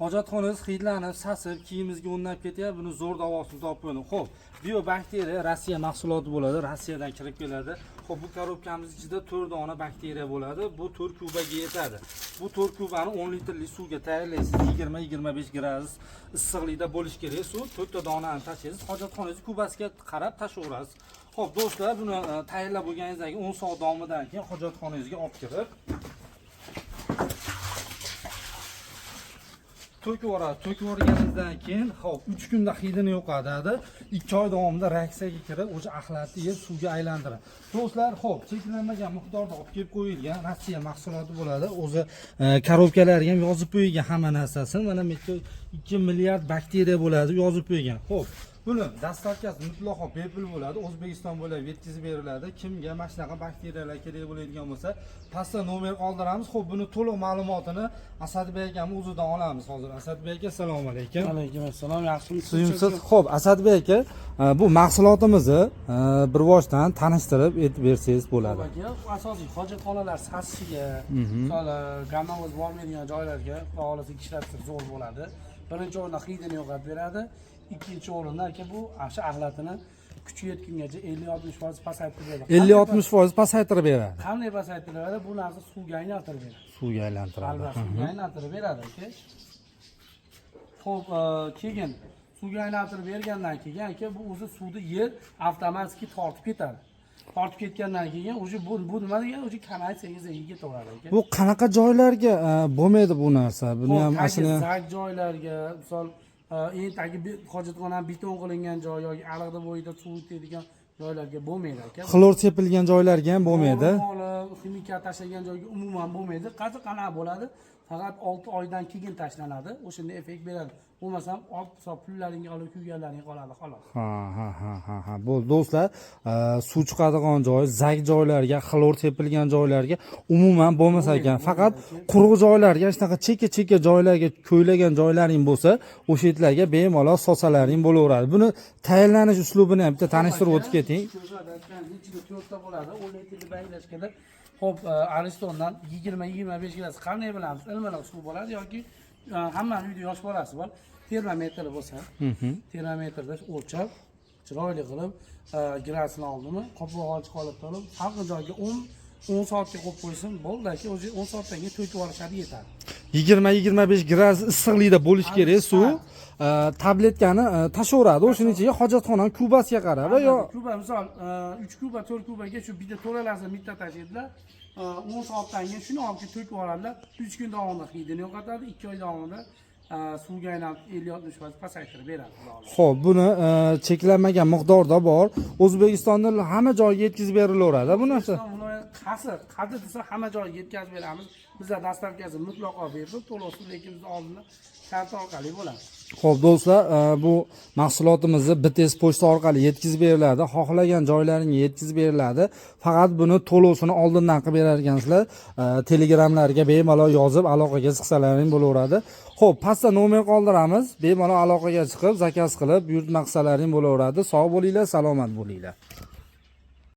hojatxonangiz hidlanib, sasib, kiyimingizga o'rnab ketyapti, buni zo'r davosini topib qo'ying. Xo'p, biobakteriya Rossiya mahsuloti bo'ladi, Rossiyadan kirib keladi. Xo'p, bu korobkamiz ichida 4 dona bakteriya bo'ladi. Bu 4 kubaga yetadi. Bu 4 kubani 10 litrlik suvga tayyorlaysiz. 20-25 gradus issiqlikda bo'lishi kerak. Suv 4 ta donani tashlaysiz. Hojatxonangiz kubasiga qarab tashlayverasiz. Xo'p, do'stlar, buni tayyorlab bo'lganingizdan keyin 10 soat davomidan keyin hojatxonangizga olib kirib to'kib yuborganingizdan keyin hop 3 kunda hidini yo'qotadi. 2 oy davomida reaksiyaga kirib, o'sha axlatni yeb suvga aylantiradi. Do'stlar, hop, cheklanmagan miqdorda olib kelib qo'yilgan Rossiya mahsuloti bo'ladi. O'zi korobkalarga ham yozib qo'yilgan hamma narsasini. Mana bu yerda 2 milliard bakteriya bo'ladi, yozib qo'ygan. Hop, buni dastavkasi mutlaqo bepul bo'ladi. O'zbekiston bo'ylab yetkazib beriladi. Kimga mana shunaqa bakteriyalar kerak bo'ladigan bo'lsa, pastda nomer qoldiramiz. Xo'p, buni to'liq ma'lumotini Asadbek akam o'zidan olamiz hozir. Asadbek aka, assalomu alaykum. Alaykum assalom, yaxshimisiz? Suyimsiz. Xo'p, Asadbek aka, bu mahsulotimizni bir boshdan tanishtirib aytib bersangiz bo'ladi. Asosiy hojatxonalar sasishiga, misol gamovoz bo'lmaydigan joylarga faoliyat ishlatib zo'r bo'ladi. Birinchi o'rinda hidini yo'qotib beradi. İkinci o'rinda aka bu o'sha axlatini kuchi yetgungacha 50-60% pasaytirib beradi. 50-60% pasaytirib beradi. Qanday pasaytirib beradi? Bu narsa suvga aylantirib beradi. Suvga aylantiradi. Albatta, suvga aylantirib beradi aka. Xo'p, keyin suvga aylantirib bergandan keyin aka bu o'zi suvni yer avtomatik tortib ketadi. Tortib ketgandan keyin o'sha bu nima degan o'sha kanalizatsiyaga ketaveradi aka. Bu qanaqa joylarga bo'lmaydi bu narsa? Buni ham aslida zag joylarga, misol eng tagi hojatxona beton qilingan joy yoki alig'da bo'yida suv o'tadigan joylarga bo'lmaydi aka. Xlor sepilgan joylarga ham bo'lmaydi. Ximika tashlagan joyga umuman bo'lmaydi. Qanaqa bo'ladi? Faqat 6 oydan keyin tashlanadi. O'shanda effekt beradi. Bo'lmasam pullaringga olib kuyganlaring qoladi xolos. Ha. Bu do'stlar, suv chiqadigan joy, zag joylarga, xlor sepilgan joylarga umuman bo'lmas ekan. Faqat quruq joylarga, shunaqa chekka joylarga ko'ylagan joylaring bo'lsa, o'sha yerlarga bemalol sosalaring bo'laveradi. Buni tayyorlanish uslubini ham bitta tanishtirib o'tib keting. Ichida 4 ta bo'ladi. 10 litrli baylashkada hop, Aristondan 20-25 gradus qanday bilamiz? Ilmaloq suv bo'ladi yoki hammaning uyida yosh bolasi bor. Termometri bo'lsa, termometrda o'lchab, chiroyli qilib gradusini oldimi, qopqog'ini chiqarib olib, har joyga 10 soatga qo'yib qo'ysin, bo'ldi aka, o'zi 10 soatdan keyin to'kib yuborishadi, yetadi. 20-25 gradus issiqlikda bo'lishi kerak suv. Tabletkani tashaveradi. O'shuning ichiga hojatxonaning kubasiga qarab yo kuba, misol 3 kuba, 4 kubaga shu bitta to'ralarsa bitta tashlaydilar. 10 soatdan keyin shuni olib to'kib yuboradilar. 3 kun davomida hidini yo'qotadi, 2 oy davomida suvga aylanib 50-60% pasaytirib beradi. Xo'p, buni cheklanmagan miqdorda bor. O'zbekistonda hamma joyga yetkazib berilaveradi bu narsa. Qadr desa hamma joyga yetkazib beramiz. Bizlar dastavkasi mutlaqo bepul, to'lovsiz, lekin biz oldindan shart orqali bo'ladi. Xo'p, do'stlar, bu mahsulotimizni BTS pochta orqali yetkazib beriladi. Xohlagan joylaringga yetkazib beriladi. Faqat buni to'lovsini oldindan qilib berar ekansizlar. Telegramlarga bemalol yozib aloqaga chiqsalaring bo'laveradi. Xo'p, pastda nomer qoldiramiz. Bemalol aloqaga chiqib, zakaz qilib, buyurtma qilsalaring bo'laveradi. Sog' bo'linglar, salomat bo'linglar.